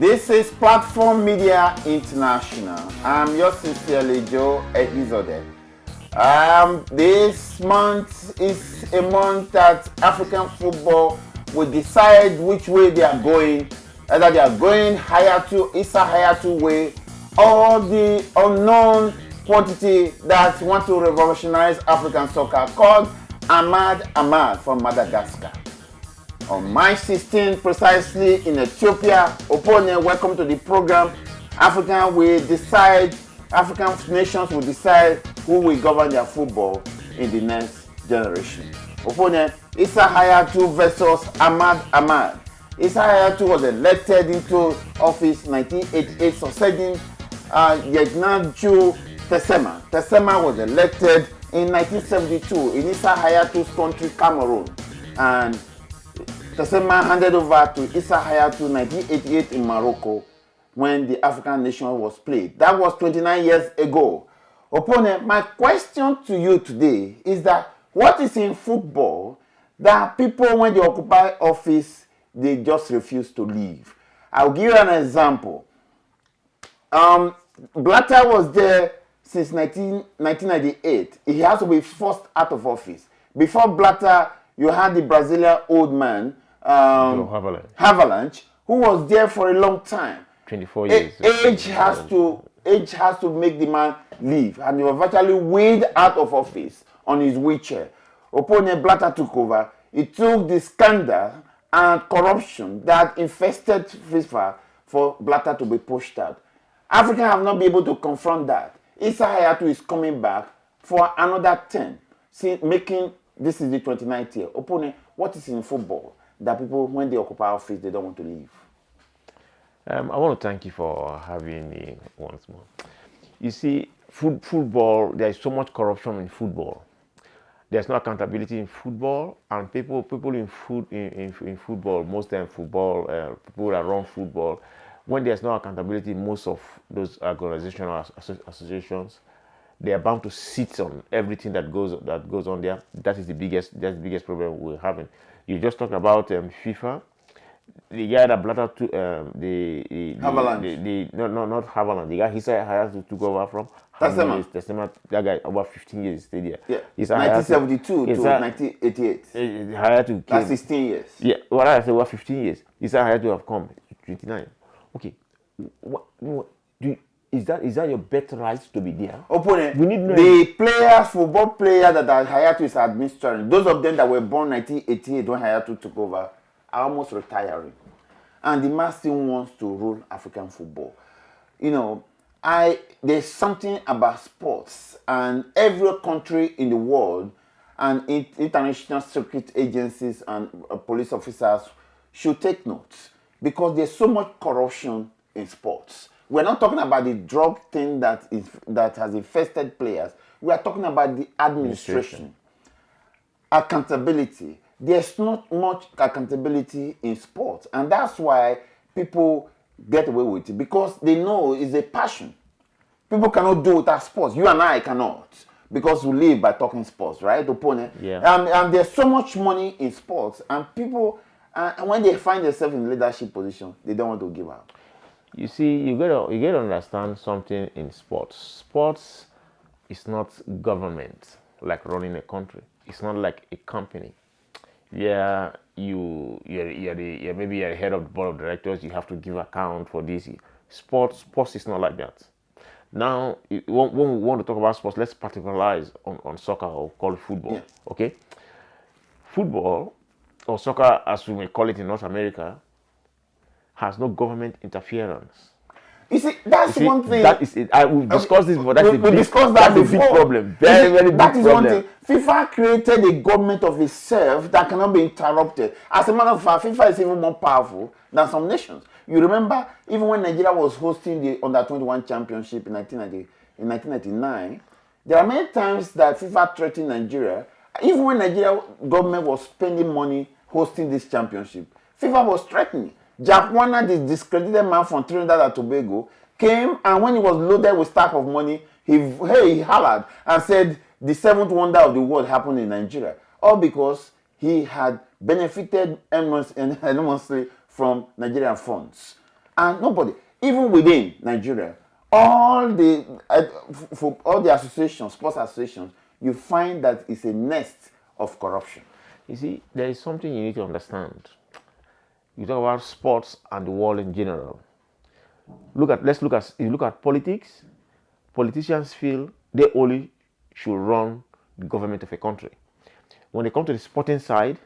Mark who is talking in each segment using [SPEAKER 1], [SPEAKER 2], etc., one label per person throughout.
[SPEAKER 1] This is Platform Media International. I'm yours sincerely, Joe Ehizode. This month is a month that African football will decide which way they are going. Either they are going Issa Hayatu way, or the unknown quantity that want to revolutionize African soccer called Ahmad from Madagascar. On March 16, precisely in Ethiopia, opponent, welcome to the program. African nations will decide who will govern their football in the next generation. Opponent, Issa Hayatu versus Ahmad. Issa Hayatu was elected into office 1988, succeeding Yegnaju Tessema. Tessema was elected in 1972 in Issa Hayatu's country, Cameroon. And Tessema handed over to Issa Hayatu 1988 in Morocco when the African nation was played. That was 29 years ago. Opponent, my question to you today is that what is in football that people, when they occupy office, they just refuse to leave? I'll give you an example. Blatter was there since 1998. He has to be forced out of office. Before Blatter, you had the Brazilian old man, Havelange, who was there for a long time.
[SPEAKER 2] 24 years.
[SPEAKER 1] Age has to make the man leave, and he was virtually weighed out of office on his wheelchair. Opponent Blatter took over. He took the scandal and corruption that infested FIFA for Blatter to be pushed out. Africans have not been able to confront that. Issa Hayatu is coming back for another 10, this is the 29th year. Opponent, what is in football that people, when they occupy office, they don't want to leave?
[SPEAKER 2] I want to thank you for having me once more. You see, football, there is so much corruption in football. There's no accountability in football, and people in football, most time football, people that run football, when there's no accountability in most of those organizational associations, they are bound to sit on everything that goes on there. That's the biggest problem we're having. You just talked about FIFA. The guy that Blatter took
[SPEAKER 1] Havelange.
[SPEAKER 2] Not Havelange. The guy he said Hayatu took over from. Tessema. That guy over 15 years stayed there.
[SPEAKER 1] Yeah. 1972 to 1988.
[SPEAKER 2] Hayatu.
[SPEAKER 1] That's 16 years.
[SPEAKER 2] Yeah. What I said over 15 years. He said Hayatu have come 29. Okay. Is that your birthright to be there?
[SPEAKER 1] Opponent, the football players that Hayatu is administering, those of them that were born 1988 when Hayatu took over, are almost retiring. And the man still wants to rule African football. You know, there's something about sports, and every country in the world and international secret agencies and police officers should take note, because there's so much corruption in sports. We're not talking about the drug thing that has infested players. We are talking about the administration. Accountability. There's not much accountability in sports, and that's why people get away with it, because they know it's a passion. People cannot do without sports. You and I cannot, because we live by talking sports, right, opponent?
[SPEAKER 2] Yeah.
[SPEAKER 1] And there's so much money in sports, and people, when they find themselves in leadership position, they don't want to give up.
[SPEAKER 2] You see, you gotta understand something in sports. Sports is not government like running a country. It's not like a company. Yeah, maybe you're the head of the board of directors. You have to give account for this. Sports is not like that. Now, when we want to talk about sports, let's particularize on soccer, or call it football.
[SPEAKER 1] Yeah.
[SPEAKER 2] Okay, football or soccer, as we may call it in North America, has no government interference.
[SPEAKER 1] You see, one thing.
[SPEAKER 2] That is it. We've discussed this before. That's a big problem. Very big problem.
[SPEAKER 1] That is one thing. FIFA created a government of itself that cannot be interrupted. As a matter of fact, FIFA is even more powerful than some nations. You remember, even when Nigeria was hosting the Under-21 Championship in 1999, there are many times that FIFA threatened Nigeria. Even when Nigeria government was spending money hosting this championship, FIFA was threatening. Jack Warner, the discredited man from Trinidad and Tobago, came, and when he was loaded with stack of money, he hollered and said the seventh wonder of the world happened in Nigeria. All because he had benefited enormously from Nigerian funds. And nobody, even within Nigeria, all the for all the associations, sports associations, you find that it's a nest of corruption.
[SPEAKER 2] You see, there is something you need to understand. You talk about sports and the world in general. If you look at politics. Politicians feel they only should run the government of a country. When they come to the sporting side,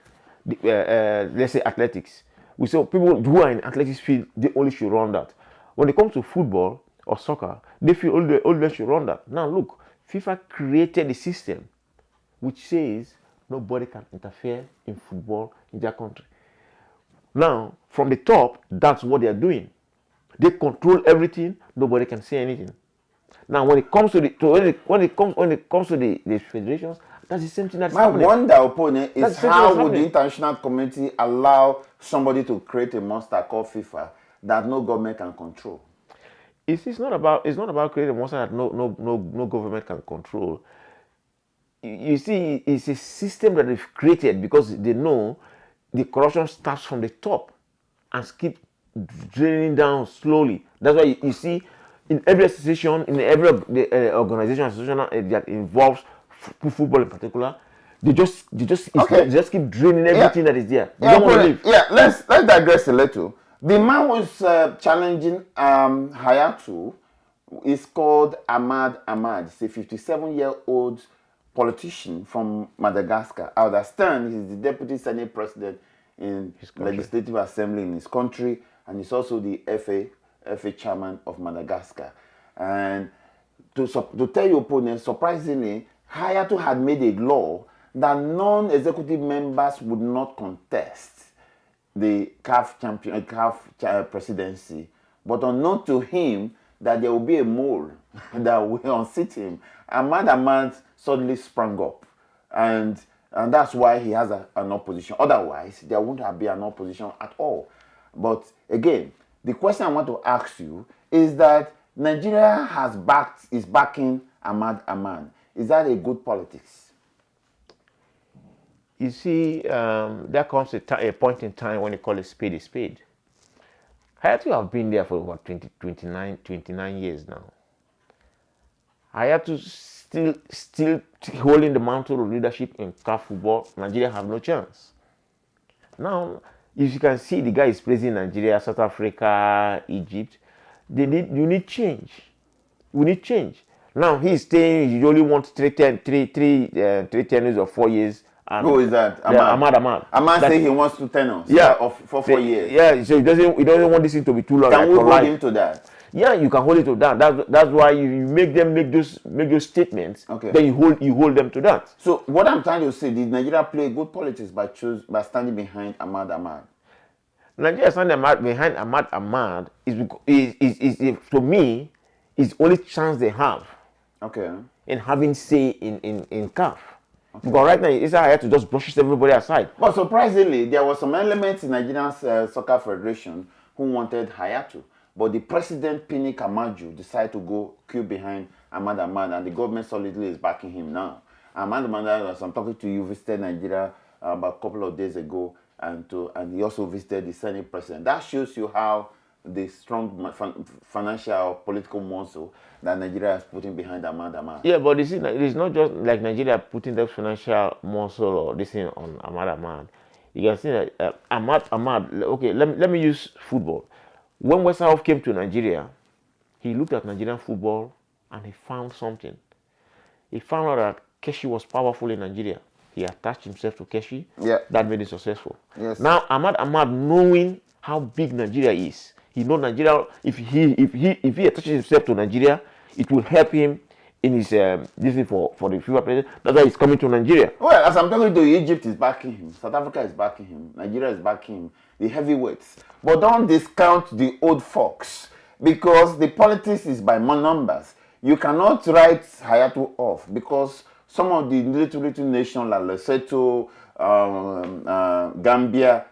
[SPEAKER 2] let's say athletics, we say people who are in athletics feel they only should run that. When it comes to football or soccer, they feel only they should run that. Now look, FIFA created a system which says nobody can interfere in football in their country. Now, from the top, that's what they are doing. They control everything. Nobody can say anything. Now, when it comes to the federations, that's the same thing that's happening.
[SPEAKER 1] My wonder, opponent, is how would the international community allow somebody to create a monster called FIFA that no government can control?
[SPEAKER 2] It's not about creating a monster that no government can control. You see, it's a system that they've created because they know the corruption starts from the top and keeps draining down slowly. That's why you see in every association, in every organization, association that involves football in particular, they just keep draining everything that is there. They don't want to leave.
[SPEAKER 1] Yeah, let's digress a little. The man who's challenging Hayatu is called Ahmad Ahmad. He's a 57-year-old politician from Madagascar. I understand he's the deputy senate president in legislative assembly in his country, and he's also the FA chairman of Madagascar. And to tell your opponent, surprisingly, Hayatu had made a law that non-executive members would not contest the CAF presidency, but unknown to him that there will be a mole that will unseat him. Ahmad Ahmad suddenly sprang up, and that's why he has an opposition. Otherwise, there wouldn't have been an opposition at all. But again, the question I want to ask you is that Nigeria is backing Ahmad Ahmad. Is that a good politics?
[SPEAKER 2] You see, there comes a point in time when you call a spade a spade. Hayatu have been there for about 29 years now. Hayatu still holding the mantle of leadership in CAF football. Nigeria have no chance. Now, if you can see, the guy is praising Nigeria, South Africa, Egypt. You need change. We need change. Now he's saying he only wants three tenures of 4 years. And
[SPEAKER 1] who is that?
[SPEAKER 2] Ahmad.
[SPEAKER 1] Ahmad saying he wants 2 tenures. For 4 years.
[SPEAKER 2] Yeah, so he doesn't want this thing to be too long.
[SPEAKER 1] Can we hold him to that?
[SPEAKER 2] Yeah, you can hold it to that. That's why you make them make those statements. Okay. Then you hold them to that.
[SPEAKER 1] So what I'm trying to say, did Nigeria play good politics by standing behind Ahmad Ahmad?
[SPEAKER 2] Nigeria standing behind Ahmad Ahmad is to me is the only chance they have.
[SPEAKER 1] Okay.
[SPEAKER 2] In having say in CAF. Okay. Because right now, I had to just brush everybody aside.
[SPEAKER 1] But surprisingly, there were some elements in Nigerian Soccer Federation who wanted Hayatu. But the president, Pini Kamaju, decided to go queue behind Ahmad Ahmad, and the government solidly is backing him now. Ahmad Ahmad, as I'm talking to you, visited Nigeria about a couple of days ago, and he also visited the Senate president. That shows you how the strong financial political muscle that Nigeria is putting behind Ahmad Ahmad.
[SPEAKER 2] Yeah, but you see, it's not just like Nigeria putting the financial muscle or this thing on Ahmad Ahmad. You can see that Ahmad, okay, let me use football. When Westerhoff came to Nigeria, he looked at Nigerian football and he found something. He found out that Keshi was powerful in Nigeria. He attached himself to Keshi.
[SPEAKER 1] Yeah.
[SPEAKER 2] That made him successful.
[SPEAKER 1] Yes.
[SPEAKER 2] Now, Ahmad Ahmad, knowing how big Nigeria is, he knows Nigeria. If he attaches himself to Nigeria, it will help him in his this thing for the FIFA president. That's why he's coming to Nigeria.
[SPEAKER 1] Well, as I'm talking to you, Egypt is backing him, South Africa is backing him, Nigeria is backing him, the heavyweights. But don't discount the old folks, because the politics is by more numbers. You cannot write Hayatu off, because some of the little nations like Lesotho, Gambia,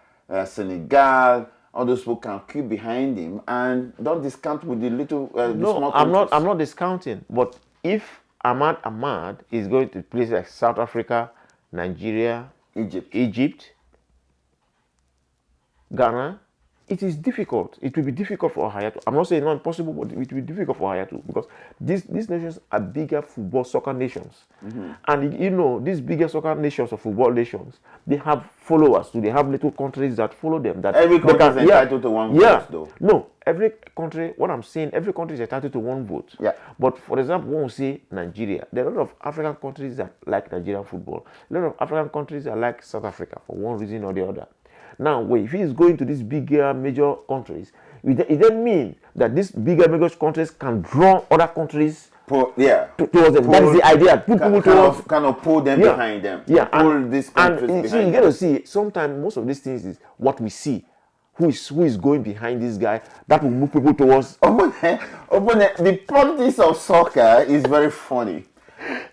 [SPEAKER 1] Senegal, all those people can queue behind him, and don't discount with the little.
[SPEAKER 2] No, I'm not discounting. But if Ahmad Ahmad is going to places like South Africa, Nigeria, Egypt, Ghana, it is difficult. It will be difficult for Hayatu. I'm not saying not impossible, but it will be difficult for Hayatu because these nations are bigger football soccer nations. And you know, these bigger soccer nations or football nations, they have followers too. They have little countries that follow them. That
[SPEAKER 1] Every country is entitled to one vote, though.
[SPEAKER 2] No, every country, what I'm saying, every country is entitled to one vote.
[SPEAKER 1] Yeah.
[SPEAKER 2] But for example, when we say Nigeria, there are a lot of African countries that like Nigerian football. A lot of African countries that like South Africa for one reason or the other. Now, if he is going to these bigger major countries, it doesn't mean that these bigger major countries can draw other countries towards them. That is the idea.
[SPEAKER 1] Kind of pull them behind them.
[SPEAKER 2] Yeah,
[SPEAKER 1] pull these countries behind them.
[SPEAKER 2] You get to see, sometimes most of these things is what we see. Who is going behind this guy? That will move people towards.
[SPEAKER 1] The politics of soccer is very funny.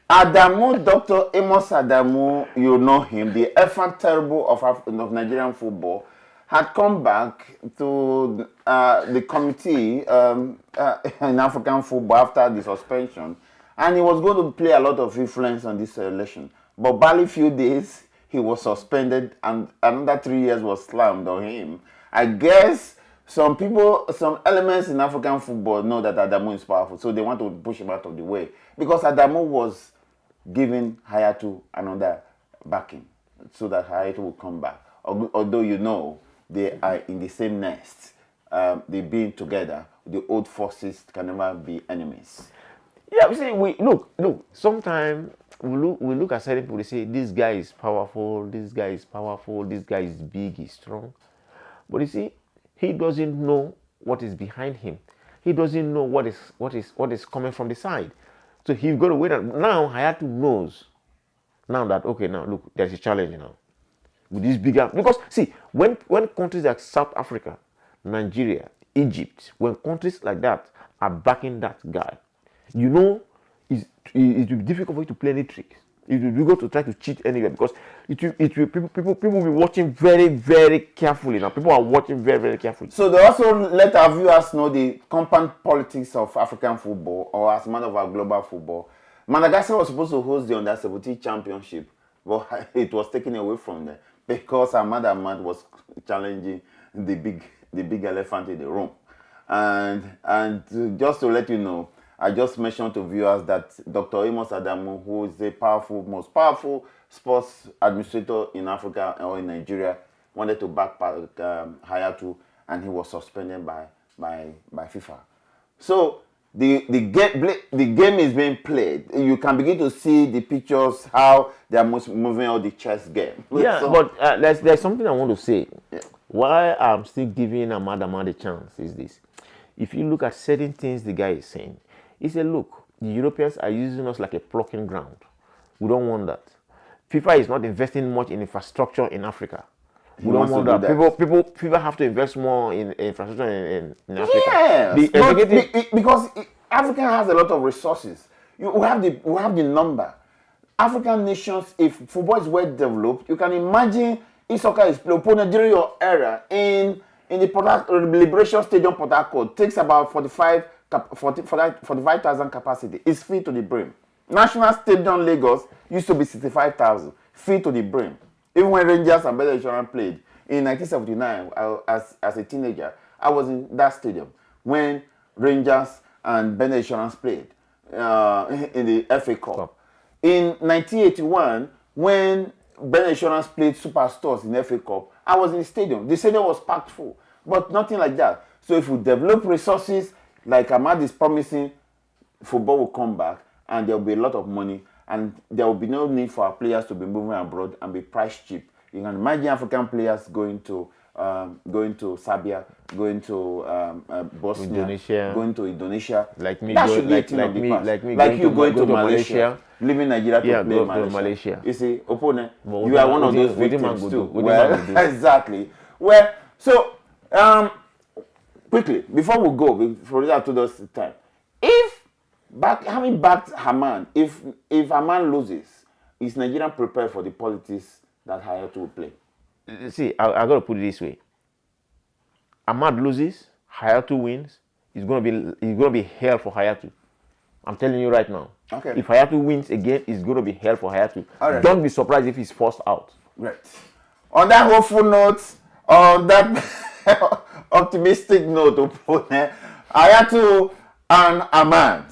[SPEAKER 1] Adamu, Dr. Amos Adamu, you know him, the effort terrible of Nigerian football, had come back to the committee in African football after the suspension, and he was going to play a lot of influence on this election. But barely few days, he was suspended, and another 3 years was slammed on him. I guess some elements in African football know that Adamu is powerful, so they want to push him out of the way. Because Adamu was giving Hayatu another backing so that Hayatu will come back. Although you know they are in the same nest, they being together, the old forces can never be enemies.
[SPEAKER 2] Yeah, we see. Look. Sometimes we look at certain people. They say this guy is powerful. This guy is powerful. This guy is big. He's strong. But you see, he doesn't know what is behind him. He doesn't know what is coming from the side. So he's got to wait. Now Hayatu knows. Now that now look, there's a challenge now with this bigger. Because see, when countries like South Africa, Nigeria, Egypt, when countries like that are backing that guy, you know, it will be difficult for you to play any tricks. It will be difficult to try to cheat anywhere because people will be watching very, very carefully now. People are watching very, very carefully.
[SPEAKER 1] So they also let our viewers know the compound politics of African football, or as a matter of our global football. Madagascar was supposed to host the Under-17 championship, but it was taken away from them because Ahmad Ahmad was challenging the big elephant in the room. And just to let you know, I just mentioned to viewers that Dr. Amos Adamu, who is the most powerful sports administrator in Africa or in Nigeria, wanted to back Hayatu, and he was suspended by FIFA. So the game is being played. You can begin to see the pictures how they are moving on the chess game.
[SPEAKER 2] Yeah, so, but there's something I want to say. Yeah. Why I'm still giving Ahmad a chance is this. If you look at certain things the guy is saying, he said, look, the Europeans are using us like a plucking ground. We don't want that. FIFA is not investing much in infrastructure in Africa. We don't want that. People have to invest more in infrastructure in Africa.
[SPEAKER 1] Yes, because Africa has a lot of resources. We have the number. African nations, if football is well developed, you can imagine if soccer is played during your era in the Liberation Stadium, Port Harcourt, takes about 45,000 capacity. It's filled to the brim. National Stadium Lagos used to be 65,000, filled to the brim. Even when Rangers and Bender Insurance played in 1979, as a teenager, I was in that stadium when Rangers and Bender Insurance played in the FA Cup. In 1981, when Bender Insurance played Superstores in FA Cup, I was in the stadium. The stadium was packed full, but nothing like that. So if we develop resources, like Ahmad is promising, football will come back and there will be a lot of money and there will be no need for our players to be moving abroad and be priced cheap. You can imagine African players going to Serbia, going to Bosnia,
[SPEAKER 2] Indonesia,
[SPEAKER 1] going to Indonesia.
[SPEAKER 2] Like me,
[SPEAKER 1] that
[SPEAKER 2] going,
[SPEAKER 1] should be
[SPEAKER 2] like
[SPEAKER 1] you going to Malaysia, leaving Nigeria to play
[SPEAKER 2] Malaysia.
[SPEAKER 1] You see, opponent, you are one of those victims too. Well, exactly. Well, so quickly before we go, for that to this time, having backed Haman, if Haman loses, is Nigeria prepared for the politics that Hayatu will play?
[SPEAKER 2] See, I got to put it this way. Ahmad loses, Hayatu wins. It's going to be hell for Hayatu. I'm telling you right now.
[SPEAKER 1] Okay.
[SPEAKER 2] If Hayatu wins again, it's going to be hell for Hayatu.
[SPEAKER 1] Right.
[SPEAKER 2] Don't be surprised if he's forced out.
[SPEAKER 1] Right. On that hopeful note, on optimistic note, Hayatu and Ahmad,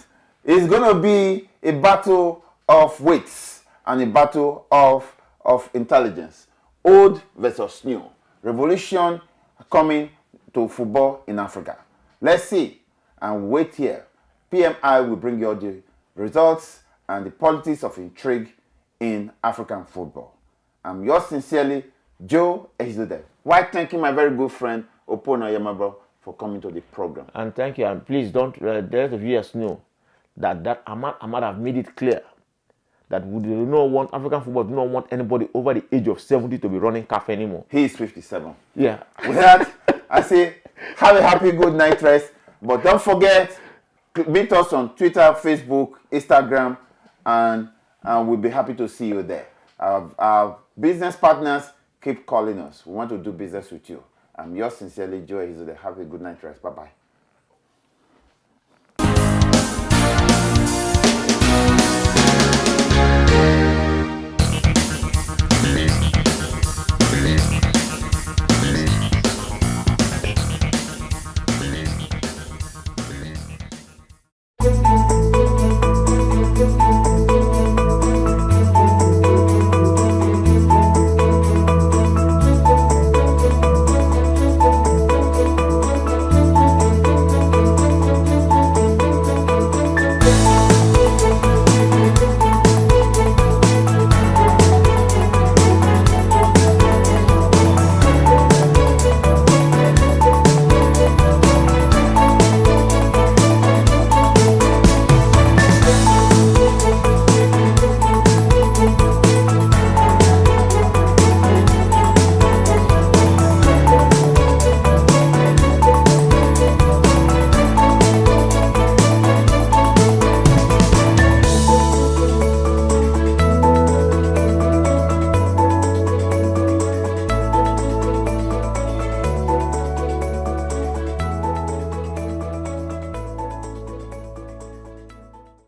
[SPEAKER 1] it's going to be a battle of wits and a battle of intelligence. Old versus new. Revolution coming to football in Africa. Let's see and wait here. PMI will bring you all the results and the politics of intrigue in African football. I'm yours sincerely, Joe Ehizude. Why thanking my very good friend Opono Yamabro for coming to the program.
[SPEAKER 2] And thank you. And please don't let the viewers know that Ahmad have made it clear that we do not want African football, do not want anybody over the age of 70 to be running CAF anymore.
[SPEAKER 1] He is 57.
[SPEAKER 2] Yeah.
[SPEAKER 1] With that, I say have a happy good night rest. But don't forget, meet us on Twitter, Facebook, Instagram, and we'll be happy to see you there. Our business partners keep calling us. We want to do business with you. I'm yours sincerely, Joe Ehizude. Have a good night rest. Bye-bye.